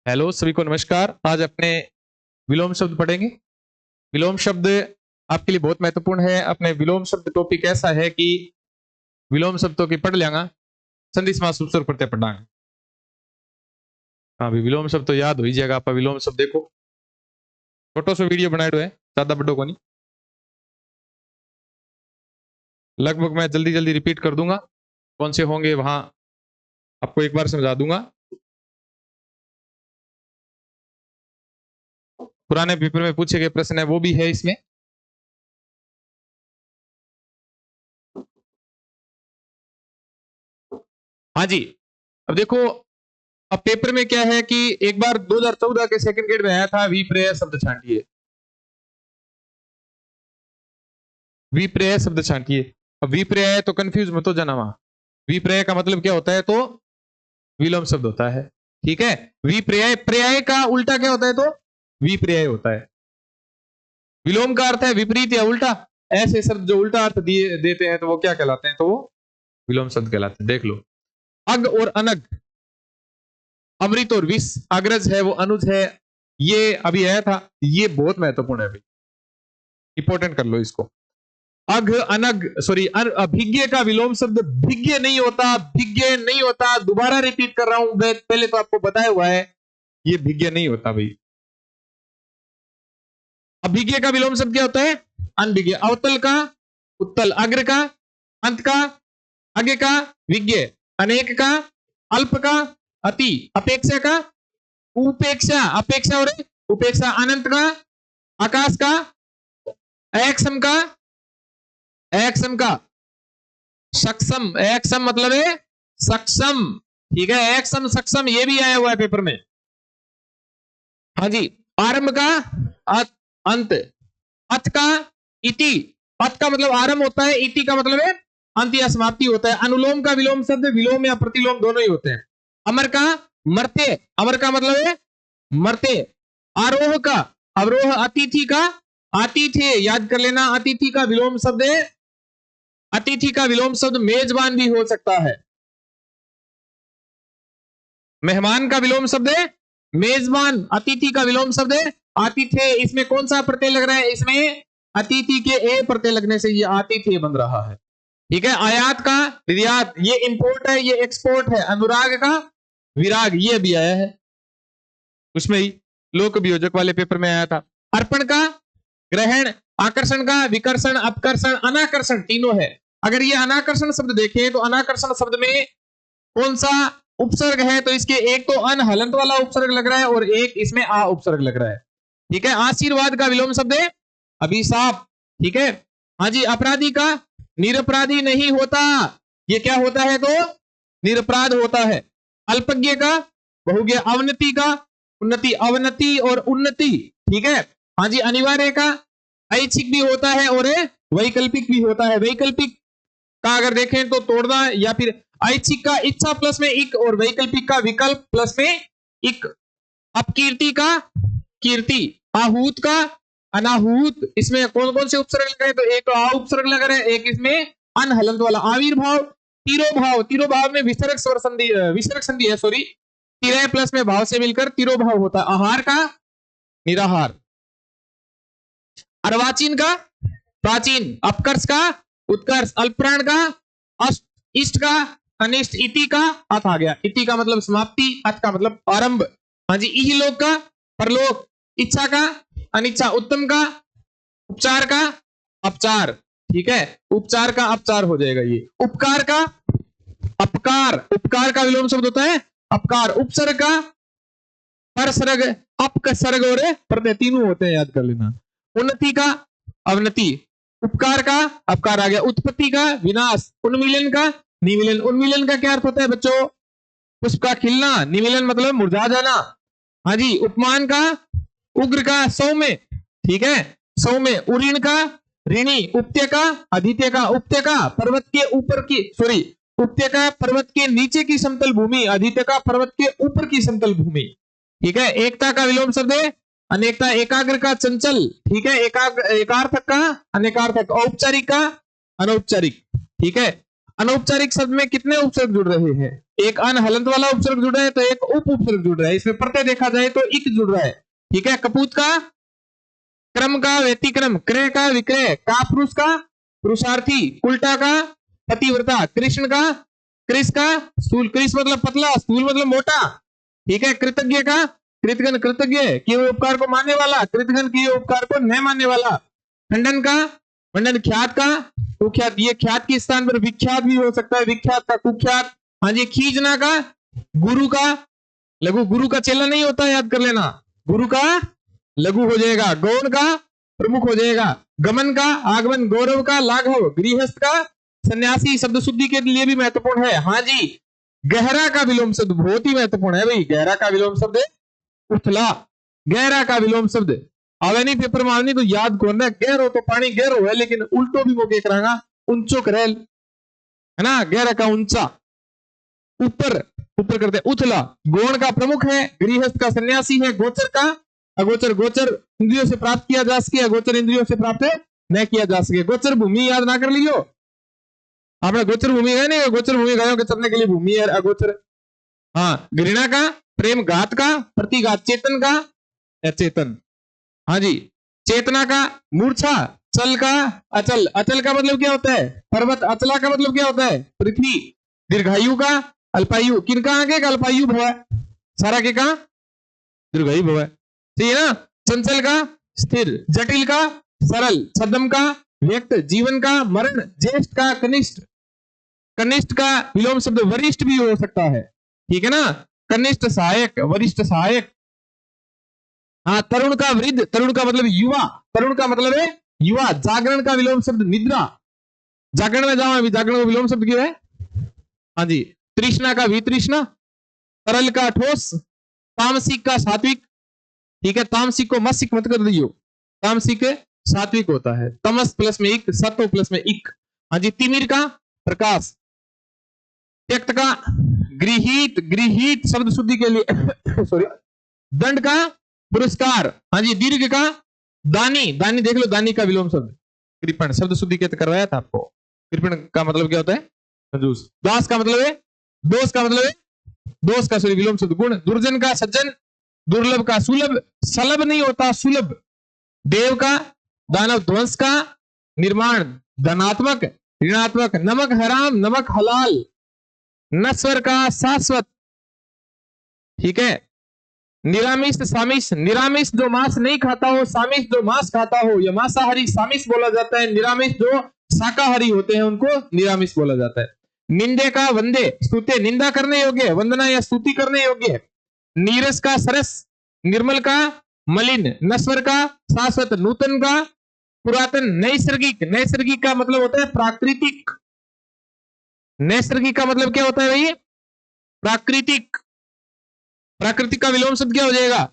Hello, सभी को नमस्कार। आज अपने विलोम शब्द पढ़ेंगे। विलोम शब्द आपके लिए बहुत महत्वपूर्ण है। अपने विलोम शब्द टॉपिक ऐसा है कि विलोम शब्दों की पढ़ लेंगा संधि समास उपसर्ग प्रत्यय पढ़ांगे। हाँ भी विलोम शब्द तो याद हो ही जाएगा। आप विलोम शब्द देखो, छोटो सो वीडियो बनाया है, ज्यादा बड़ो को नहीं। लगभग मैं जल्दी जल्दी रिपीट कर दूंगा, कौन से होंगे वहां आपको एक बार समझा दूंगा। पुराने पेपर में पूछे गए प्रश्न है वो भी है इसमें। हाँ जी, अब देखो, अब पेपर में क्या है कि एक बार 2014 के सेकंड ग्रेड में आया था विपर्यय शब्द छांटिए। विपर्यय शब्द छांटिए। अब विपर्यय तो कंफ्यूज मत हो जाना वहां। विपर्यय का मतलब क्या होता है, तो विलोम शब्द होता है। ठीक है, विपर्यय, पर्याय का उल्टा क्या होता है, तो विपर्यय होता है। विलोम का अर्थ है विपरीत या उल्टा। ऐसे शब्द जो उल्टा अर्थ दिए देते हैं तो वो क्या कहलाते हैं, तो वो विलोम शब्द कहलाते हैं। देख लो, अग और अनग, अमृत और विष, अग्रज है वो अनुज है, ये अभी आया था। ये बहुत महत्वपूर्ण है भाई, इंपॉर्टेंट कर लो इसको। अघ अनग सॉरी अभिज्ञ का विलोम शब्द भिज्ञ नहीं होता, भिज्ञ नहीं होता। दोबारा रिपीट कर रहा हूं, पहले तो आपको बताया हुआ है, ये भिज्ञ नहीं होता भाई। अभिज्ञ का विलोम शब्द क्या होता है, अनभिज्ञ। अवतल का उत्तल, अग्र का अंत का, आगे का विज्ञ, अनेक का अल्प का अति, अपेक्षा का उपेक्षा, अपेक्षा और उपेक्षा, अनंत का आकाश का, एक्सम का, एक्सम का सक्षम, एक्सम मतलब है सक्षम। ठीक है, एक्सम सक्षम ये भी आया हुआ है पेपर में। हाँ जी, आरंभ का अंत, अथ का इति, अथ का मतलब आरंभ होता है, इति का मतलब है अंत या समाप्ति होता है। अनुलोम का विलोम शब्द विलोम या प्रतिलोम दोनों ही होते हैं। अमर का मरते, अमर का मतलब है मरते। आरोह का अवरोह, अतिथि का आतिथ्य, याद कर लेना। अतिथि का विलोम शब्द है, अतिथि का विलोम शब्द मेजबान भी हो सकता है। मेहमान का विलोम शब्द है मेजबान, अतिथि का विलोम शब्द है आतिथ्य। इसमें कौन सा प्रत्यय लग रहा है, इसमें अतिथि के ए प्रत्यय लगने से ये आतिथ्य बन रहा है। ठीक है, आयात का निर्यात, ये इंपोर्ट है, ये एक्सपोर्ट है। अनुराग का विराग, ये भी आया है उसमें ही, लोक वियोजक वाले पेपर में आया था। अर्पण का ग्रहण, आकर्षण का विकर्षण, अपकर्षण, अनाकर्षण, तीनों है। अगर ये अनाकर्षण शब्द देखें तो अनाकर्षण शब्द में कौन सा उपसर्ग है, तो इसके एक तो अन हलंत वाला उपसर्ग लग रहा है और एक इसमें आ उपसर्ग लग रहा है। ठीक है, आशीर्वाद का विलोम शब्द है अभिशाप। ठीक है, हाँ जी, अपराधी का निरपराधी नहीं होता, ये क्या होता है, तो निरपराध होता है। अल्पज्ञ का बहुज्ञ, अवनति का उन्नति, अवनति और उन्नति। ठीक है, हाँ जी, अनिवार्य का ऐच्छिक भी होता है और वैकल्पिक भी होता है। वैकल्पिक का अगर देखें तो तोड़ना, या फिर ऐच्छिक का इच्छा प्लस में इक और वैकल्पिक का विकल्प प्लस में इक। अपकीर्ति का कीर्ति, आहूत का अनाहूत। इसमें कौन कौन से उपसर्ग लग रहे हैं, तो एक तो आ उपसर्ग लग रहा है, एक इसमें अनहलंत वाला। आविर्भाव, तिरोभाव, तिरोभाव में विसर्ग स्वर संधि, विसर्ग संधि है सॉरी, तिरय प्लस में भाव से मिलकर तिरोभाव होता है। आहार का निराहार, अर्वाचीन का प्राचीन, अपकर्ष का उत्कर्ष, अल्पप्राण का इष्ट का अनिष्ट, इति का अथ आ गया। इति का मतलब समाप्ति, अथ का मतलब आरंभ। हाँ जी, इहलोक का परलोक, इच्छा का अनिच्छा, उत्तम का उपचार का अपचार। ठीक है, उपचार का अपचार हो जाएगा ये। उपकार का अपकार, उपकार का विलोम शब्द होता है अपकार। उपसर्ग का परसर्ग, अपसर्ग और प्रत्यय, तीनों होते हैं, याद कर लेना। उन्नति का अवनति, उपकार का अपकार आ गया। उत्पत्ति का विनाश, उन्मिलन का निमिलन। उन्मिलन का क्या अर्थ होता है बच्चों, पुष्प का खिलना, निमिलन मतलब मुरझा जाना। हाँ जी, उपमान का उग्र का सौम्य। ठीक है, सौम्य। उऋण का ऋणी, उपत्य का आदित्य का, उपत्य का पर्वत के ऊपर की सॉरी, उपत्य का पर्वत के नीचे की समतल भूमि, आदित्य का पर्वत के ऊपर की समतल भूमि। ठीक है, एकता का विलोम शब्द है अनेकता। एकाग्र का चंचल। ठीक है, एकार्थक का अनेकार्थक। औपचारिक का अनौपचारिक। ठीक है, अनौपचारिक शब्द में कितने उपसर्ग जुड़ रहे हैं? एक अन हलंत वाला उपसर्ग जुड़ रहा है तो एक उप उपसर्ग जुड़ रहा है। इसमें प्रत्यय देखा जाए तो इक जुड़ रहा है। ठीक है, कपूत का, क्रम का व्यतिक्रम, क्रय का विक्रय, कापुरुष का पुरुषार्थी, उल्टा का पतिव्रता, कृष्ण का कृष का स्थूल, कृष मतलब पतला, स्थूल मतलब मोटा। ठीक है, कृतज्ञ का कृतघ्न, कृतज्ञ किए हुए उपकार को मानने वाला, कृतघ्न किए उपकार को न मानने वाला। खंडन का खंडन, ख्यात का कुख्यात, ये ख्यात के स्थान पर विख्यात भी हो सकता है, विख्यात का कुख्यात। हाँ जी, खींचना का गुरु का लघु, गुरु का चेला नहीं होता, याद कर लेना, गुरु का लघु हो जाएगा, गौण का प्रमुख हो जाएगा, गमन का आगमन, गौरव का लाघव, गृहस्थ का सन्यासी शब्द शुद्धि के लिए भी महत्वपूर्ण है। हाँ जी, गहरा का विलोम शब्द बहुत ही महत्वपूर्ण है भाई। गहरा का विलोम शब्द उथला, गहरा का विलोम शब्द आवे नहीं पेपर में, आवे नहीं तो याद करना, गहरो तो पानी गहरो है लेकिन उल्टो भी मोके करांगा, ऊंचो करेल है ना, गहरा का ऊंचा, ऊपर ऊपर करते उथला। गौण का प्रमुख है, गृहस्थ का सन्यासी है, गोचर का अगोचर, गोचर इंद्रियों से प्राप्त किया जा सके, अगोचर इंद्रियों से प्राप्त न किया जा सके। गोचर भूमि याद ना कर लियो, आपने गोचर भूमि गए नहीं, गोचर भूमि गए चलने के लिए भूमि है अगोचर। हाँ, घृणा का, प्रेम घात का, प्रतिघात, चेतन का अचेतन। हाँ जी, चेतना का मूर्छा, चल का अचल, अचल का मतलब क्या होता है पर्वत, अचला का मतलब क्या होता है पृथ्वी। दीर्घायु का अल्पायु, किनका आगे का अल्पायु भव, सारा के का दीर्घायु भव, ठीक है ना। चंचल का स्थिर, जटिल का सरल, छद्म का व्यक्त, जीवन का मरण, ज्येष्ठ का कनिष्ठ, कनिष्ठ का विलोम शब्द वरिष्ठ भी हो सकता है, ठीक है ना, कनिष्ठ सहायक, वरिष्ठ सहायक। हाँ, तरुण का वृद्ध, तरुण का मतलब युवा, तरुण का मतलब है युवा। जागरण का विलोम शब्द निद्रा, जागरण में जाओ, अभी जागरण का विलोम शब्द क्या है? हाँ जी, तृष्णा का वितृष्णा, तरल का ठोस, तामसिक का सात्विक, ठीक है, तामसिक को मसिक मत कर दियो, तामसिक सात्विक होता है, तमस प्लस में इक, सत्व प्लस में इक। हाँ जी, तिमिर का प्रकाश, त्यक्त का गृहीत, गृहीत शब्द शुद्धि के लिए सॉरी, दंड का पुरस्कार। हाँ जी, दीर्घ का दानी, दानी देख लो, दानी का विलोम शब्द कृपण, शब्द शुद्धि के करवाया था आपको। कृपण का मतलब क्या होता है? कंजूस। दास का मतलब है, दोष का मतलब है, दोष का सॉरी विलोम शब्द गुण। दुर्जन का सज्जन, दुर्लभ का सुलभ, सलभ नहीं होता सुलभ। देव का दानव, ध्वंस का निर्माण, धनात्मक ऋणात्मक, नमक हराम नमक हलाल, नश्वर का शाश्वत, ठीक है। निरामिष सामिष, निरामिष जो मांस नहीं खाता हो, सामिष जो मांस खाता हो, या मांसाहारी सामिष बोला जाता है, निरामिष जो शाकाहारी होते हैं उनको निरामिष बोला जाता है। निंदे का वंदे, स्तुते निंदा करने योग्य, वंदना या स्तुति करने योग्य। नीरस का सरस, निर्मल का मलिन, नश्वर का शाश्वत, नूतन का पुरातन, नैसर्गिक, नैसर्गिक का मतलब होता है प्राकृतिक, नैसर्गिक का मतलब क्या होता है भाई? प्राकृतिक। प्राकृतिक का विलोम शब्द क्या हो जाएगा?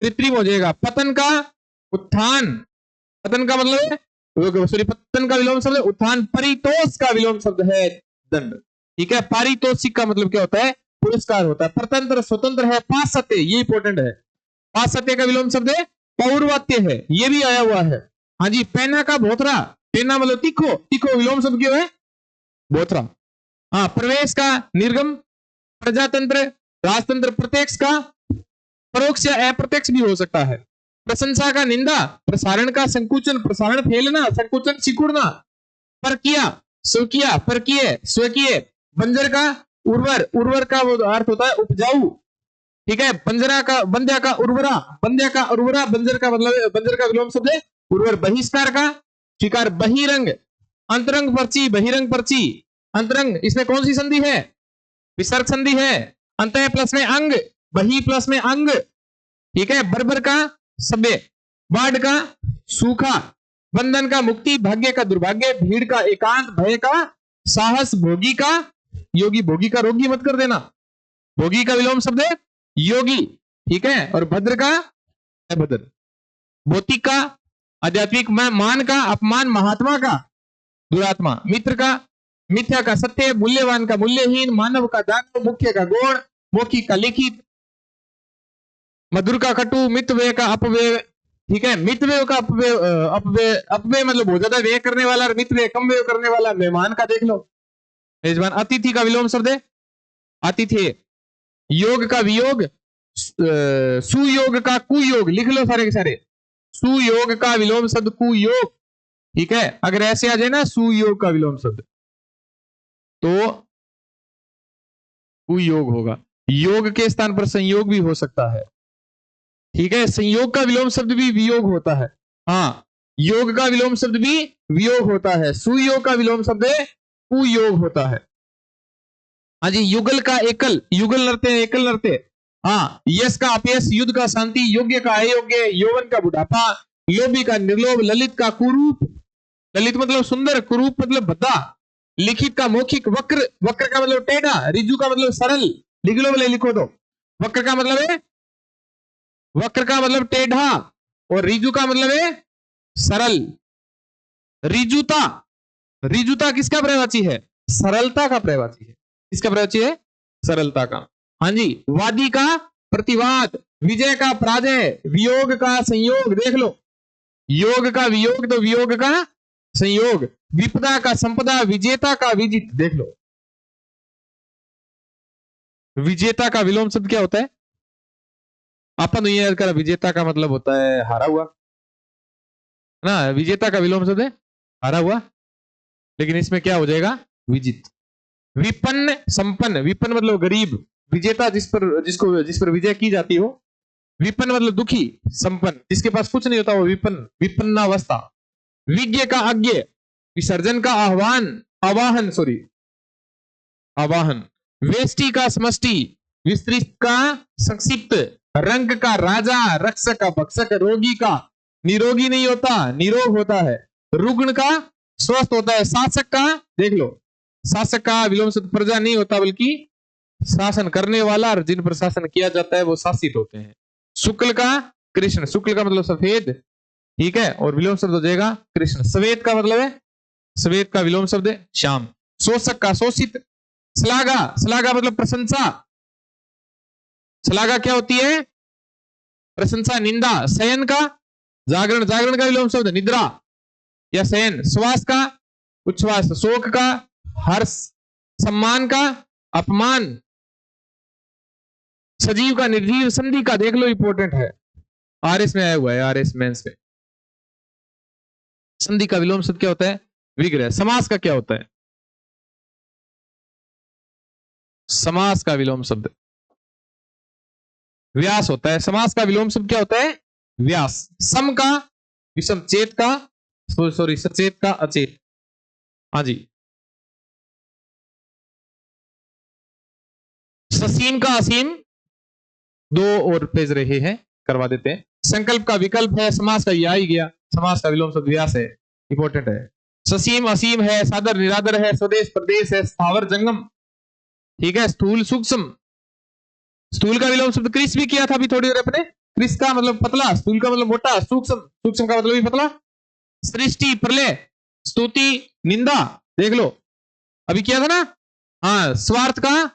कृत्रिम हो जाएगा। पतन का उत्थान, पतन का मतलब है सॉरी, पतन का विलोम शब्द उत्थान। परितोष का विलोम शब्द है दंड, ठीक है। पारितोषिक का मतलब क्या होता है? पुरस्कार होता है। परतंत्र स्वतंत्र है। पाश्चात्य, ये इंपॉर्टेंट है। पाश्चात्य का विलोम शब्द है पौर्वात्य है, ये भी आया हुआ है। हाँ जी, पैना का भोथरा, पैना मतलब तीखो, तीखो विलोम शब्द क्यों है? भोथरा। हाँ, प्रवेश का निर्गम, प्रजातंत्र राजतंत्र, प्रत्यक्ष का परोक्ष या अप्रत्यक्ष भी हो सकता है। प्रशंसा का निंदा, प्रसारण का संकुचन, प्रसारण फैलना, संकुचन सिकुड़ना। परकिया, स्वकीय, परकीय, स्वकीय। बंजर का उर्वर, उर्वर का वो अर्थ होता है उपजाऊ, ठीक है। बंजरा का, बंध्या का उर्वरा, बंध्या का उर्वरा, बंजर का मतलब, बंजर का विलोम शब्द है उर्वर। बहिष्कार का शिकार, बहिरंग। अंतरंग पर्ची, बहिरंग पर्ची, अंतरंग, इसमें कौन सी संधि है? विसर्ग संधि है। अंत प्लस में अंग, बही प्लस में अंग, ठीक है। बर्बर का सभ्य, बाढ़ का सूखा, बंधन का मुक्ति, भाग्य का दुर्भाग्य, भीड़ का एकांत, भय का साहस, भोगी का योगी, भोगी का रोगी मत कर देना, भोगी का विलोम शब्द है योगी, ठीक है। और भद्र का अभद्र। भौतिक का आध्यात्मिक, मान का अपमान, महात्मा का दुरात्मा, मित्र का मिथ्या का सत्य, मूल्यवान का मूल्यहीन, मानव का दानव, मुख्य का गौण, मौखिक का लिखित, मधुर का कटु, मितव्यय का अपव्यय, ठीक है। मितव्यय का अपव्यय, अपव्यय मतलब बहुत ज्यादा व्यय करने वाला, और मितव्यय कम व्यय करने वाला। मेहमान का देख लो, मेजबान। अतिथि का विलोम शब्द है आतिथ्य। योग का वियोग, सुयोग का कुयोग, लिख लो सारे के सारे। सुयोग का विलोम शब्द कुयोग, ठीक है। अगर ऐसे आ जाए ना सुयोग का विलोम शब्द तो कुयोग होगा। योग के स्थान पर संयोग भी हो सकता है, ठीक है। संयोग का विलोम शब्द भी वियोग होता है। हाँ, योग का विलोम शब्द भी वियोग होता है। सुयोग का विलोम शब्द कुयोग होता है। हाँ जी, युगल का एकल, युगल नृत्य एकल नृत्य। हाँ, यश का अपयश, युद्ध का शांति, योग्य का अयोग्य, यौवन का बुढ़ापा, लोभी का निर्लोभ, ललित का कुरूप, ललित मतलब सुंदर, कुरूप मतलब भद्दा, लिखित का मौखिक, वक्र, वक्र का मतलब टेढ़ा, रिजु का मतलब सरल, लिख लो बोले लिखो तो। वक्र का मतलब है, वक्र का मतलब टेढ़ा और रिजु का मतलब है सरल। रिजुता, रिजुता किसका पर्यायवाची है? सरलता का पर्यायवाची है। किसका पर्यायवाची है? सरलता का। हाँ जी, वादी का प्रतिवाद, विजय का पराजय, वियोग का संयोग, देख लो, योग का वियोग तो वियोग का संयोग, विपदा का संपदा, विजेता का विजित, देख लो। विजेता का विलोम शब्द क्या होता है? अपन याद करा, विजेता का मतलब होता है हारा हुआ ना, विजेता का विलोम शब्द है हारा हुआ, लेकिन इसमें क्या हो जाएगा? विजित। विपन्न संपन्न, विपन्न मतलब गरीब, विजेता जिस पर विजय की जाती हो, विपन्न मतलब दुखी, संपन्न जिसके पास कुछ नहीं होता वो विपन्न, विपन्नावस्था। विज्ञ का अज्ञ, विसर्जन का आह्वान, आवाहन, सॉरी आवाहन। वेष्टि का समष्टि, विस्तृत का संक्षिप्त, रंग का राजा, रक्षक का भक्षक, रोगी का निरोगी नहीं होता, निरोग होता है, रुग्ण का स्वस्थ होता है, शासक का, देख लो, शासक का विलोम शब्द प्रजा नहीं होता बल्कि शासन करने वाला, और जिन पर शासन किया जाता है वो शासित होते हैं। शुक्ल का कृष्ण, शुक्ल का मतलब सफेद, ठीक है, और विलोम शब्द हो जाएगा कृष्ण। श्वेत का मतलब है, श्वेत का विलोम शब्द है श्याम। शोषक का शोषित। श्लाघा, श्लाघा मतलब प्रशंसा, श्लाघा क्या होती है? प्रशंसा, निंदा। शयन का जागरण, जागरण का विलोम शब्द निद्रा या शयन। श्वास का उच्छ्वास, शोक का हर्ष, सम्मान का अपमान, सजीव का निर्जीव, संधि का, देख लो इंपॉर्टेंट है, आरएस में आया हुआ है, आरएस मेंस में। संधि का विलोम शब्द क्या होता है? विग्रह। समास का क्या होता है? समास का विलोम शब्द व्यास होता है। समास का विलोम शब्द क्या होता है? व्यास। सम का विषम, चेत का सॉरी सचेत का अचेत। हाँ जी, ससीम का असीम, दो और पेज रहे हैं, करवा देते हैं। संकल्प का विकल्प है, समास का यह ही गया, समास का विलोम शब्द व्यास है, इंपॉर्टेंट है। ससीम असीम है, सादर निरादर है, स्वदेश प्रदेश है, स्थावर जंगम, ठीक है। स्थूल सूक्ष्म, स्थूल का विलोम शब्द क्रिस भी किया था अभी थोड़ी देर अपने। क्रिस का मतलब पतला, स्थूल का मतलब मोटा, सूक्ष्म, सूक्ष्म का मतलब भी पतला। सृष्टि प्रलय, स्तुति निंदा, देख लो अभी किया था ना। हाँ, स्वार्थ का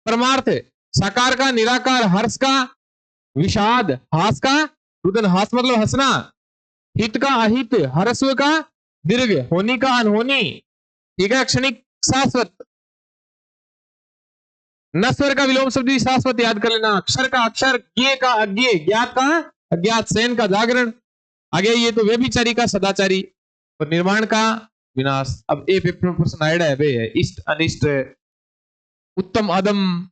परमार्थ, साकार का निराकार, हर्ष का विषाद, हास का रुदन, हास मतलब हंसना, हित का अहित, हरस्व का दीर्घ, होनी का अनहोनी, ठीक है। क्षणिक शाश्वत। नस्वर का विलोम शब्द शाश्वत याद कर लेना। अक्षर का अक्षर, ज्ञ का अज्ञे, ज्ञात का अज्ञात, शयन का जागरण, आगे ये तो व्यभिचारी का सदाचारी, और निर्माण का विनाश। अब ए पेपर में प्रश्न आया है, इष्ट अनिष्ट, उत्तम अदम,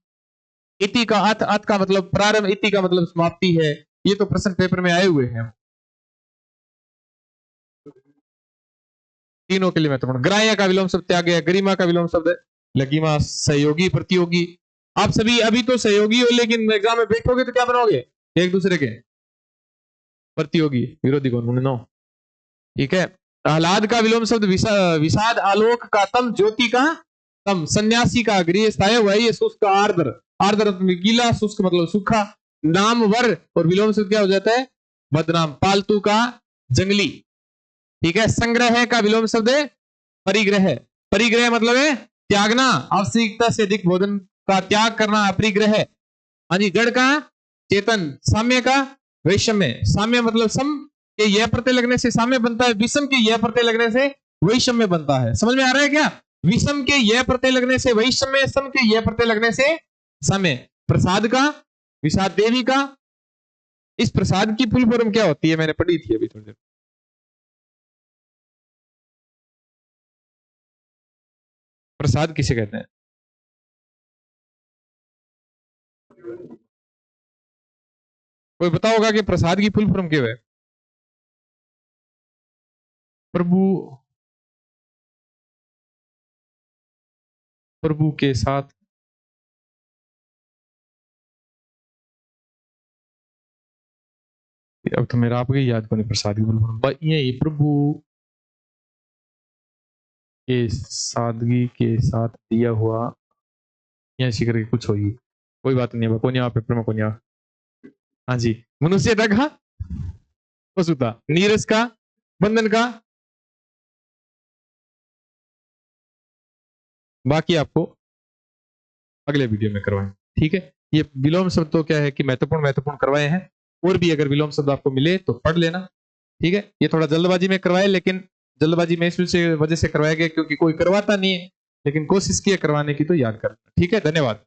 इति का अथ, अथ का मतलब प्रारंभ, इति का मतलब समाप्ति है। ये तो प्रश्न पेपर में आए हुए हैं, तीनों के लिए महत्वपूर्ण। ग्राह्य का विलोम शब्द त्याग है, गरिमा का विलोम शब्द लकीमा, सहयोगी, प्रतियोगी। आप सभी अभी तो सहयोगी हो, लेकिन एग्जाम में बैठोगे तो क्या बनोगे? एक दूसरे के प्रतियोगी, विरोधी कौन नो, ठीक है। आह्लाद का विलोम शब्द विषाद, आलोक का तम, ज्योति का तम, सन्यासी का गृह स्थाय हुआ, ये शुष्क आर्द्र, आर्द्र गीला, शुष्क मतलब सूखा। नामवर, और विलोम शब्द क्या हो जाता है? बदनाम। पालतू का जंगली, ठीक है। संग्रह का विलोम शब्द है परिग्रह, परिग्रह मतलब है त्यागना, आवश्यकता से अधिक भोजन का त्याग करना, अपरिग्रह। हाँ जी, जड़ का चेतन, साम्य का वैषम्य, साम्य मतलब सम के यह प्रत्यय लगने से साम्य बनता है, विषम के यह प्रत्यय लगने से वैषम्य बनता है। समझ में आ रहा है क्या? विषम के यह प्रत्यय लगने से वैषम्य, सम के यह प्रत्यय लगने से समय। प्रसाद का, विषाद देवी का। इस प्रसाद की फुल फॉर्म क्या होती है, मैंने पढ़ी थी अभी थोड़ी देर। प्रसाद किसे कहते हैं? कोई बताओगा कि प्रसाद की फुल फॉर्म क्या है? प्रभु, प्रभु के साथ। अब तो मेरा आपके याद को नहीं, प्रसाद की फुल फॉर्म ये प्रभु के सादगी के साथ दिया हुआ, ऐसी करके कुछ होगी। कोई बात नहीं है, कोनिया पेपर में कोनिया। हाँ जी, मनुष्य का, पशुता, नीरस का, बंधन का। बाकी आपको अगले वीडियो में करवाएं, ठीक है। ये विलोम शब्द तो क्या है कि महत्वपूर्ण महत्वपूर्ण करवाए हैं, और भी अगर विलोम शब्द आपको मिले तो पढ़ लेना, ठीक है। ये थोड़ा जल्दबाजी में करवाए, लेकिन जल्दबाजी में इस वजह से करवाया गया क्योंकि कोई करवाता नहीं है, लेकिन कोशिश की है करवाने की, तो याद करना, ठीक है। धन्यवाद।